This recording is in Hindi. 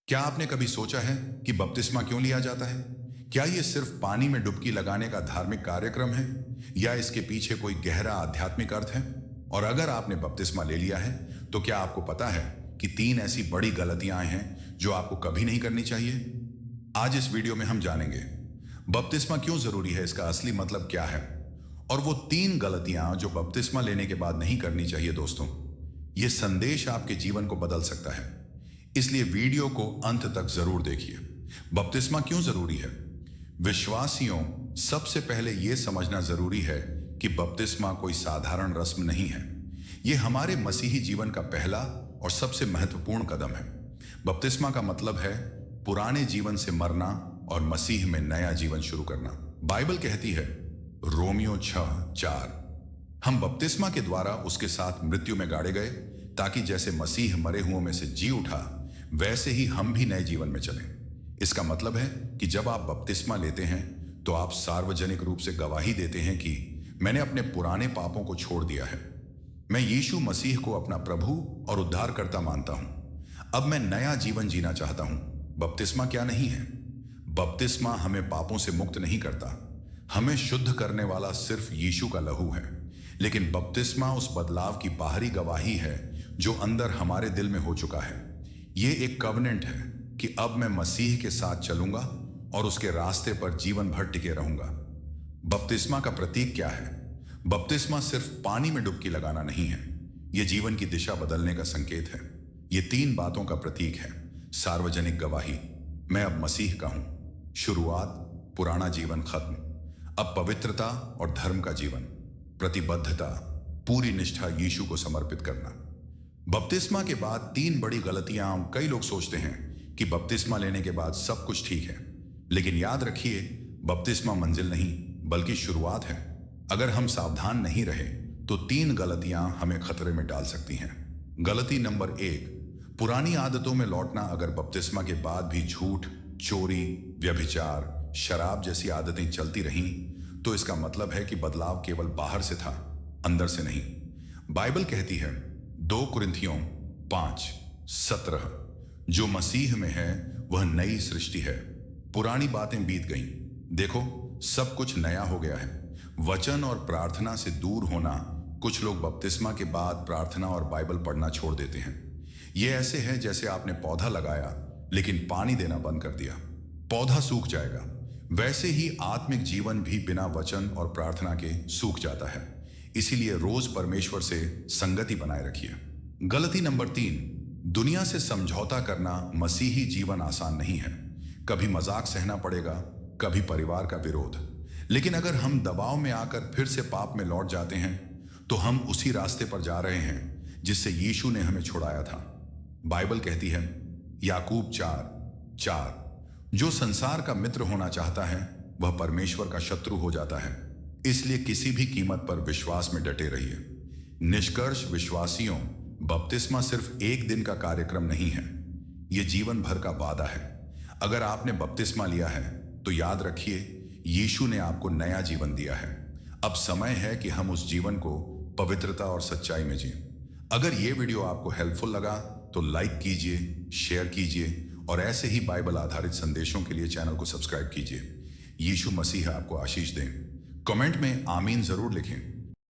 क्या आपने कभी सोचा है कि बपतिस्मा क्यों लिया जाता है? क्या यह सिर्फ पानी में डुबकी लगाने का धार्मिक कार्यक्रम है या इसके पीछे कोई गहरा आध्यात्मिक अर्थ है? और अगर आपने बपतिस्मा ले लिया है तो क्या आपको पता है कि 3 ऐसी बड़ी गलतियां हैं जो आपको कभी नहीं करनी चाहिए? आज इस वीडियो में हम जानेंगे बपतिस्मा क्यों जरूरी है, इसका असली मतलब क्या है और वो 3 गलतियां जो बपतिस्मा लेने के बाद नहीं करनी चाहिए। दोस्तों, यह संदेश आपके जीवन को बदल सकता है, इसलिए वीडियो को अंत तक जरूर देखिए। बपतिस्मा क्यों जरूरी है? विश्वासियों, सबसे पहले यह समझना जरूरी है कि बपतिस्मा कोई साधारण रस्म नहीं है। यह हमारे मसीही जीवन का पहला और सबसे महत्वपूर्ण कदम है। बपतिस्मा का मतलब है पुराने जीवन से मरना और मसीह में नया जीवन शुरू करना। बाइबल कहती है, रोमियो 6:4, हम बपतिस्मा के द्वारा उसके साथ मृत्यु में गाड़े गए ताकि जैसे मसीह मरे हुओं में से जी उठा वैसे ही हम भी नए जीवन में चलें। इसका मतलब है कि जब आप बपतिस्मा लेते हैं तो आप सार्वजनिक रूप से गवाही देते हैं कि मैंने अपने पुराने पापों को छोड़ दिया है, मैं यीशु मसीह को अपना प्रभु और उद्धारकर्ता मानता हूं, अब मैं नया जीवन जीना चाहता हूं। बपतिस्मा क्या नहीं है? बपतिस्मा हमें पापों से मुक्त नहीं करता, हमें शुद्ध करने वाला सिर्फ यीशु का लहू है। लेकिन बपतिस्मा उस बदलाव की बाहरी गवाही है जो अंदर हमारे दिल में हो चुका है। यह एक कवनेंट है कि अब मैं मसीह के साथ चलूंगा और उसके रास्ते पर जीवन भर टिके रहूंगा। बपतिस्मा का प्रतीक क्या है? बपतिस्मा सिर्फ पानी में डुबकी लगाना नहीं है, यह जीवन की दिशा बदलने का संकेत है। यह 3 बातों का प्रतीक है। सार्वजनिक गवाही, मैं अब मसीह का हूं। शुरुआत, पुराना जीवन खत्म, अब पवित्रता और धर्म का जीवन। प्रतिबद्धता, पूरी निष्ठा यीशु को समर्पित करना। बपतिस्मा के बाद 3 बड़ी गलतियां। कई लोग सोचते हैं कि बपतिस्मा लेने के बाद सब कुछ ठीक है, लेकिन याद रखिए, बपतिस्मा मंजिल नहीं बल्कि शुरुआत है। अगर हम सावधान नहीं रहे तो 3 गलतियां हमें खतरे में डाल सकती हैं। गलती नंबर 1, पुरानी आदतों में लौटना। अगर बपतिस्मा के बाद भी झूठ, चोरी, व्यभिचार, शराब जैसी आदतें चलती रहीं तो इसका मतलब है कि बदलाव केवल बाहर से था, अंदर से नहीं। बाइबल कहती है 2 कुरिन्थियों 5:17, जो मसीह में है वह नई सृष्टि है, पुरानी बातें बीत गईं, देखो सब कुछ नया हो गया है। वचन और प्रार्थना से दूर होना। कुछ लोग बपतिस्मा के बाद प्रार्थना और बाइबल पढ़ना छोड़ देते हैं। यह ऐसे है जैसे आपने पौधा लगाया लेकिन पानी देना बंद कर दिया, पौधा सूख जाएगा। वैसे ही आत्मिक जीवन भी बिना वचन और प्रार्थना के सूख जाता है। इसीलिए रोज परमेश्वर से संगति बनाए रखिए। गलती नंबर 3, दुनिया से समझौता करना। मसीही जीवन आसान नहीं है, कभी मजाक सहना पड़ेगा, कभी परिवार का विरोध। लेकिन अगर हम दबाव में आकर फिर से पाप में लौट जाते हैं तो हम उसी रास्ते पर जा रहे हैं जिससे यीशु ने हमें छुड़ाया था। बाइबल कहती है, याकूब 4:4, जो संसार का मित्र होना चाहता है वह परमेश्वर का शत्रु हो जाता है। इसलिए किसी भी कीमत पर विश्वास में डटे रहिए। निष्कर्ष विश्वासियों, बपतिस्मा सिर्फ एक दिन का कार्यक्रम नहीं है, यह जीवन भर का वादा है। अगर आपने बपतिस्मा लिया है तो याद रखिए, यीशु ने आपको नया जीवन दिया है। अब समय है कि हम उस जीवन को पवित्रता और सच्चाई में जिएं। अगर यह वीडियो आपको हेल्पफुल लगा तो लाइक कीजिए, शेयर कीजिए और ऐसे ही बाइबल आधारित संदेशों के लिए चैनल को सब्सक्राइब कीजिए। यीशु मसीह आपको आशीष दें। कमेंट में आमीन जरूर लिखें।